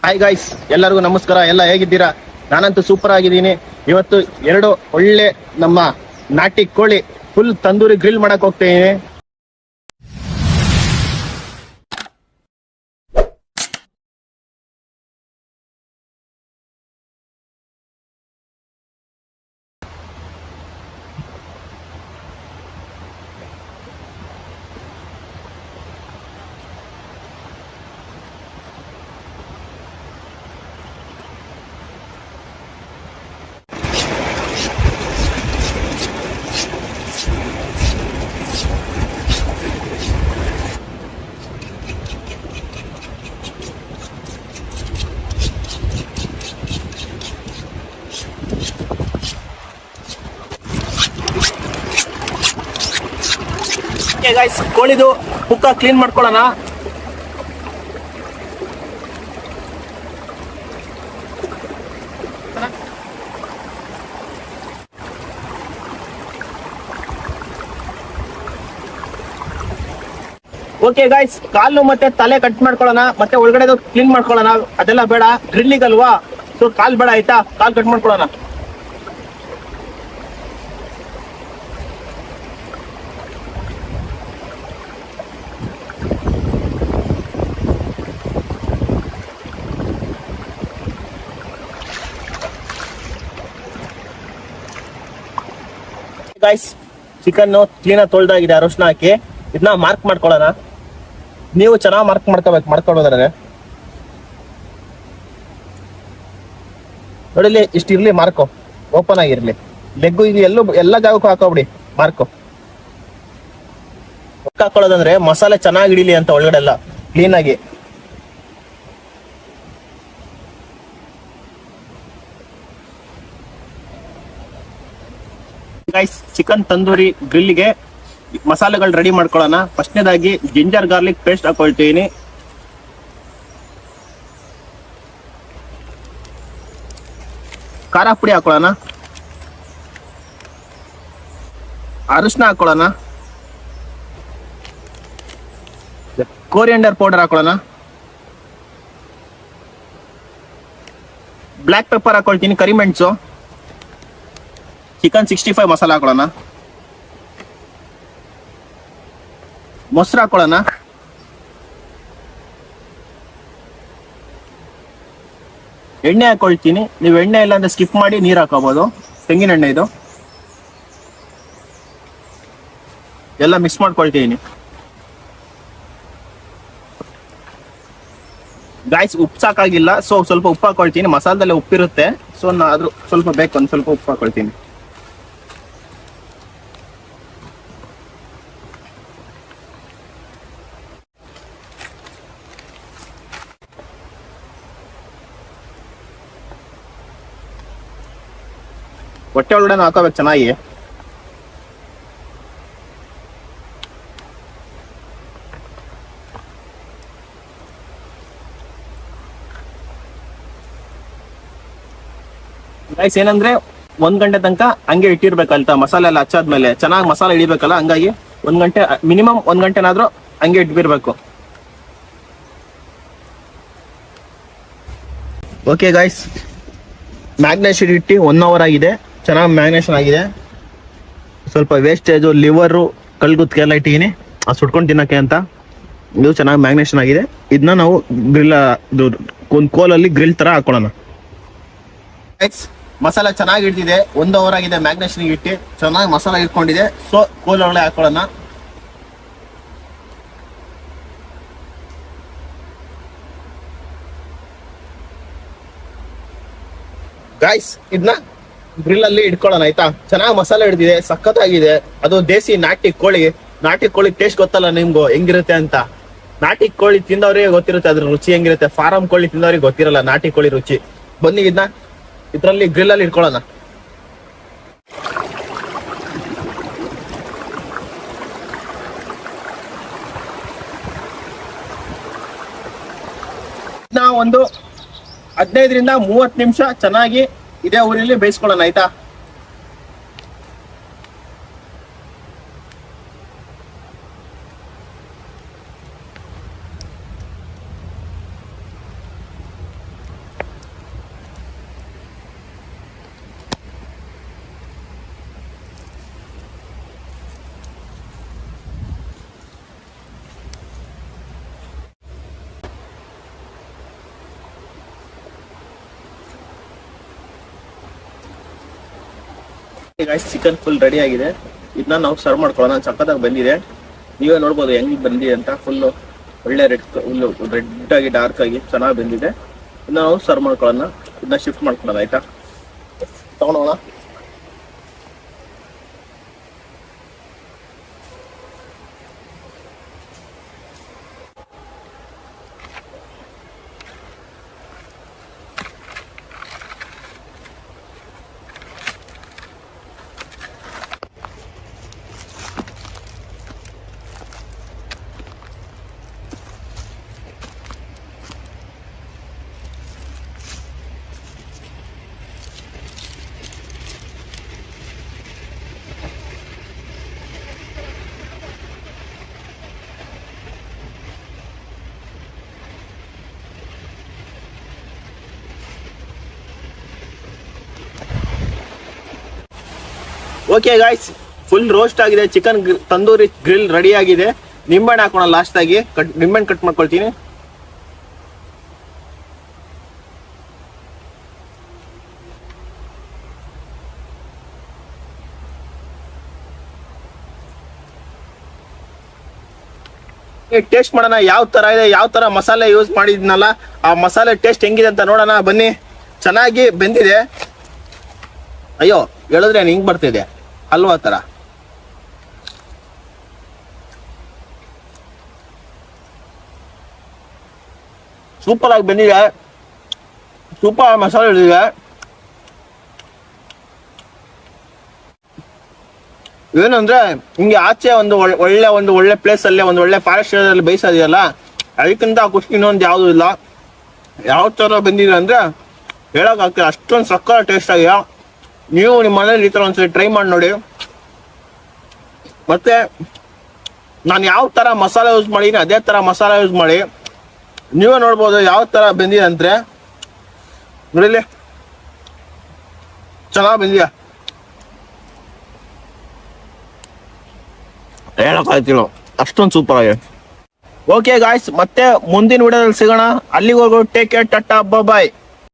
Hi guys, ಎಲ್ಲರಿಗೂ ನಮಸ್ಕಾರ. ಎಲ್ಲ ಹೇಗಿದ್ದೀರಾ? ನಾನಂತೂ ಸೂಪರ್ ಆಗಿದ್ದೀನಿ. ಇವತ್ತು ಎರಡು ಒಳ್ಳೆ ನಮ್ಮ ನಾಟಿ ಕೋಳಿ ಫುಲ್ ತಂದೂರಿ ಗ್ರಿಲ್ ಮಾಡಕ್ ಹೋಗ್ತೀನಿ. ಗಾಯ್ಸ್, ಕೋಳಿದು ಪುಕ್ಕ ಕ್ಲೀನ್ ಮಾಡ್ಕೊಳ್ಳೋಣ. ಓಕೆ ಗಾಯ್ಸ್, ಕಾಲು ಮತ್ತೆ ತಲೆ ಕಟ್ ಮಾಡ್ಕೊಳ್ಳೋಣ, ಮತ್ತೆ ಒಳಗಡೆ ಕ್ಲೀನ್ ಮಾಡ್ಕೊಳ್ಳೋಣ. ಅದೆಲ್ಲ ಬೇಡ, ಗ್ರಿಲ್ಲಿಂಗ್ ಅಲ್ವಾ, ಸೊ ಕಾಲ್ ಬೇಡ. ಆಯ್ತಾ, ಕಾಲ್ ಕಟ್ ಮಾಡ್ಕೊಳ್ಳೋಣ. ಗಾಯ್ಸ್, ಚಿಕನ್ ಕ್ಲೀನ್ ಆಗಿ ತೊಳ್ದಾಗಿದೆ, ಅರಶಿನ ಹಾಕಿ ಇದನ್ನ ಮಾರ್ಕ್ ಮಾಡ್ಕೊಳ್ಳೋಣ. ನೀವು ಚೆನ್ನಾಗಿ ಮಾರ್ಕ್ ಮಾಡ್ಕೊಳ್ಬೋದ್ರೆ ನೋಡಿಲಿ, ಇಷ್ಟ ಇರ್ಲಿ ಮಾರ್ಕು, ಓಪನ್ ಆಗಿರ್ಲಿ. ಲೆಗ್ಗು ಇದು ಎಲ್ಲ ಜಾಗಕ್ಕೂ ಹಾಕೋಬಿಡಿ ಮಾರ್ಕು. ಹಾಕೊಳ್ಳೋದಂದ್ರೆ ಮಸಾಲೆ ಚೆನ್ನಾಗಿ ಹಿಡಿಲಿ ಅಂತ ಒಳಗಡೆ ಎಲ್ಲ ಕ್ಲೀನ್ ಆಗಿ. ಗೈಸ್, ಚಿಕನ್ ತಂದೂರಿ ಗ್ರಿಲ್ಗೆ ಮಸಾಲೆಗಳು ರೆಡಿ ಮಾಡ್ಕೊಳ್ಳೋಣ. ಫಸ್ಟ್ನೇದಾಗಿ ಜಿಂಜರ್ ಗಾರ್ಲಿಕ್ ಪೇಸ್ಟ್ ಹಾಕೊಳ್ತೀನಿ. ಖಾರ ಪುಡಿ ಹಾಕೊಳ್ಳೋಣ. ಅರಿಶಿನ ಹಾಕೊಳ್ಳೋಣ. ಕೋರಿಯಂಡರ್ ಪೌಡರ್ ಹಾಕೊಳ್ಳೋಣ. ಬ್ಲ್ಯಾಕ್ ಪೆಪ್ಪರ್ ಹಾಕೊಳ್ತೀನಿ, ಕರಿಮೆಣಸು. ಚಿಕನ್ 65 ಮಸಾಲ ಹಾಕೊಳ್ಳೋಣ. ಮೊಸರು ಹಾಕೊಳ್ಳೋಣ. ಎಣ್ಣೆ ಹಾಕೊಳ್ತೀನಿ. ನೀವು ಎಣ್ಣೆ ಇಲ್ಲ ಅಂದ್ರೆ ಸ್ಕಿಪ್ ಮಾಡಿ ನೀರು ಹಾಕೋಬಹುದು, ತೆಂಗಿನ ಎಣ್ಣೆ ಇದು. ಎಲ್ಲ ಮಿಕ್ಸ್ ಮಾಡ್ಕೊಳ್ತೀನಿ. ಗಾಯ್ಸ್, ಉಪ್ಪು ಸಾಕಾಗಿಲ್ಲ, ಸೊ ಸ್ವಲ್ಪ ಉಪ್ಪು ಹಾಕೊಳ್ತೀನಿ. ಮಸಾಲದಲ್ಲೇ ಉಪ್ಪಿರುತ್ತೆ, ಸೊ ಆದ್ರೂ ಸ್ವಲ್ಪ ಬೇಕು, ಒಂದು ಸ್ವಲ್ಪ ಉಪ್ಪು ಹಾಕೊಳ್ತೀನಿ. ಹೊಟ್ಟೆ ಒಳಗಡೆ ಹಾಕೋಬೇಕು ಚೆನ್ನಾಗಿ. ಗೈಸ್, ಏನಂದ್ರೆ 1 ಗಂಟೆ ತನಕ ಹಂಗೆ ಇಟ್ಟಿರ್ಬೇಕಲ್ತ. ಮಸಾಲೆ ಎಲ್ಲ ಹಚ್ಚಾದ್ಮೇಲೆ ಚೆನ್ನಾಗಿ ಮಸಾಲೆ ಹಿಡಿಬೇಕಲ್ಲ, ಹಂಗಾಗಿ 1 ಗಂಟೆ, ಮಿನಿಮಮ್ 1 ಗಂಟೆನಾದ್ರೂ ಹಂಗೆ ಇಟ್ಬಿರ್ಬೇಕು. ಓಕೆ ಗಾಯ್ಸ್, ಮ್ಯಾಗ್ನೇಷನ್ ಇಟ್ಟು 1 ಅವರ್ ಆಗಿದೆ. ಚೆನ್ನಾಗಿ ಮ್ಯಾಗ್ನೇಷನ್ ಆಗಿದೆ. ಸ್ವಲ್ಪ ವೇಸ್ಟೇಜು, ಲಿವರು, ಕಲ್ಗುತ್ತಿಗೆ ಎಲ್ಲ ಇಟ್ಟಿದ್ದೀನಿ, ಅದು ಸುಟ್ಕೊಂಡು ತಿನ್ನಕ್ಕೆ ಅಂತ. ಇದು ಚೆನ್ನಾಗಿ ಮ್ಯಾಗ್ನೇಷನ್ ಆಗಿದೆ. ಇದನ್ನ ನಾವು ಗ್ರಿಲ್, ಒಂದು ಕೋಲಲ್ಲಿ ಗ್ರಿಲ್ ತರ ಹಾಕೊಳ್ಳೋಣ. ಮಸಾಲ ಚೆನ್ನಾಗಿ ಹಿಡಿದಿದೆ, 1 ಅವರ್ ಆಗಿದೆ ಮ್ಯಾಗ್ನೇಷನ್ ಇಟ್ಟು, ಚೆನ್ನಾಗಿ ಮಸಾಲ ಇಟ್ಕೊಂಡಿದೆ. ಸೊ ಕೋಲ್ ಒಳಗಡೆ ಹಾಕೊಳ್ಳೋಣ. ಗಾಯ್ಸ್, ಇದನ್ನ ಗ್ರಿಲ್ ಅಲ್ಲಿ ಇಟ್ಕೊಳ್ಳೋಣ. ಆಯ್ತಾ, ಚೆನ್ನಾಗಿ ಮಸಾಲೆ ಹಿಡಿದಿದೆ, ಸಖತ್ತಾಗಿದೆ. ಅದು ದೇಸಿ ನಾಟಿ ಕೋಳಿ ಟೇಸ್ಟ್ ಗೊತ್ತಲ್ಲ ನಿಮ್ಗೂ ಹೆಂಗಿರುತ್ತೆ ಅಂತ. ನಾಟಿ ಕೋಳಿ ತಿಂದವ್ರಿಗೆ ಗೊತ್ತಿರುತ್ತೆ ಅದ್ರ ರುಚಿ ಹೆಂಗಿರುತ್ತೆ. ಫಾರಂ ಕೋಳಿ ತಿಂದವ್ರಿಗೆ ಗೊತ್ತಿರಲ್ಲ ನಾಟಿ ಕೋಳಿ ರುಚಿ. ಬನ್ನಿ, ಇದನ್ನ ಇದರಲ್ಲಿ ಗ್ರಿಲ್ ಅಲ್ಲಿ ಇಟ್ಕೊಳ್ಳೋಣ. ಒಂದು 15ರಿಂದ 30 ನಿಮಿಷ ಚೆನ್ನಾಗಿ ಇದೇ ಊರಲ್ಲಿ ಬೇಯಿಸ್ಕೊಳ್ಳೋಣ. ಆಯ್ತಾ, ಗಾಯ್ಸ್ ಚಿಕನ್ ಫುಲ್ ರೆಡಿ ಆಗಿದೆ. ಇದನ್ನ ನಾವು ಸರ್ವ್ ಮಾಡ್ಕೊಳ್ಳೋಣ. ಸಕ್ಕತ್ತಾಗಿ ಬಂದಿದೆ, ನೀವೇ ನೋಡ್ಬೋದು ಹೆಂಗ್ ಬಂದಿದೆ ಅಂತ. ಫುಲ್ಲು ಒಳ್ಳೆ ರೆಡ್ ಆಗಿ ಡಾರ್ಕ್ ಆಗಿ ಚೆನ್ನಾಗಿ ಬಂದಿದೆ. ಇದನ್ನ ನಾವು ಸರ್ವ್ ಮಾಡ್ಕೊಳ್ಳೋಣ. ಇದನ್ನ ಶಿಫ್ಟ್ ಮಾಡ್ಕೊಳ್ಳೋಣ ಆಯ್ತಾ. ತಗೊಳೋಣ. ಓಕೆ ಗಾಯ್ಸ್, ಫುಲ್ ರೋಸ್ಟ್ ಆಗಿದೆ. ಚಿಕನ್ ತಂದೂರಿ ಗ್ರಿಲ್ ರೆಡಿ ಆಗಿದೆ. ನಿಂಬೆಹಣ್ಣು ಹಾಕೋಣ ಲಾಸ್ಟ್ ಆಗಿ. ನಿಂಬೆಹಣ್ಣು ಕಟ್ ಮಾಡ್ಕೊಳ್ತೀನಿ. ಟೇಸ್ಟ್ ಮಾಡೋಣ ಯಾವ ತರ ಇದೆ, ಯಾವ ತರ ಮಸಾಲೆ ಯೂಸ್ ಮಾಡಿದ್ನಲ್ಲ ಆ ಮಸಾಲೆ ಟೇಸ್ಟ್ ಹೆಂಗಿದೆ ಅಂತ ನೋಡೋಣ ಬನ್ನಿ. ಚೆನ್ನಾಗಿ ಬೆಂದಿದೆ. ಅಯ್ಯೋ ಹೇಳಿದ್ರೆ ಹಿಂಗ್ ಬರ್ತಿದೆ ಹಲ್ವಾ ತರ. ಸೂಪರ್ ಆಗಿ ಬಂದಿದೆ. ಸೂಪರ್ ಮಸಾಲೆ ಹಿಡಿದಿದೆ. ಏನಂದ್ರೆ ಹಿಂಗೆ ಆಚೆ ಒಂದು ಒಳ್ಳೆ ಪ್ಲೇಸ್ ಅಲ್ಲಿ ಒಂದು ಒಳ್ಳೆ ಫಾರೆಸ್ಟ್ ಅಲ್ಲಿ ಬೇಯಿಸೋದಿಲ್ಲ, ಅದಕ್ಕಿಂತ ಖುಷಿ ಇನ್ನೊಂದು ಯಾವ್ದು ಇಲ್ಲ. ಯಾವ ತರ ಬಂದಿದೆ ಅಂದ್ರೆ ಹೇಳಕ್ ಆಗ್ತದೆ, ಅಷ್ಟೊಂದು ಸಕ್ಕರ ಟೇಸ್ಟ್ ಆಗಿದೆ. ನೀವು ನಿಮ್ಮ ಮನೇಲಿ ಈ ತರ ಒಂದ್ಸರಿ ಟ್ರೈ ಮಾಡಿ ನೋಡಿ. ಮತ್ತೆ ನಾನು ಯಾವ ತರ ಮಸಾಲೆ ಯೂಸ್ ಮಾಡಿದ್ದೀನಿ ಅದೇ ತರ ಮಸಾಲೆ ಯೂಸ್ ಮಾಡಿ. ನೀವೇ ನೋಡ್ಬೋದು ಯಾವ ತರ ಬಂದಿದೆ ಅಂದ್ರೆ. ನೋಡಿಲಿ ಚೆನ್ನಾಗಿ ಬಂದಿದೆ, ಹೇಳಕ್ಕಾಗ್ತಿಲ್ಲ ಅಷ್ಟೊಂದು ಸೂಪರ್ ಆಗಿದೆ. ಓಕೆ ಗಾಯ್ಸ್, ಮತ್ತೆ ಮುಂದಿನ ವಿಡಿಯೋದಲ್ಲಿ ಸಿಗೋಣ. ಅಲ್ಲಿವರೆಗೂ ಟೇಕ್ ಕೇರ್, ಟಾಟಾ, ಬಾಯ್.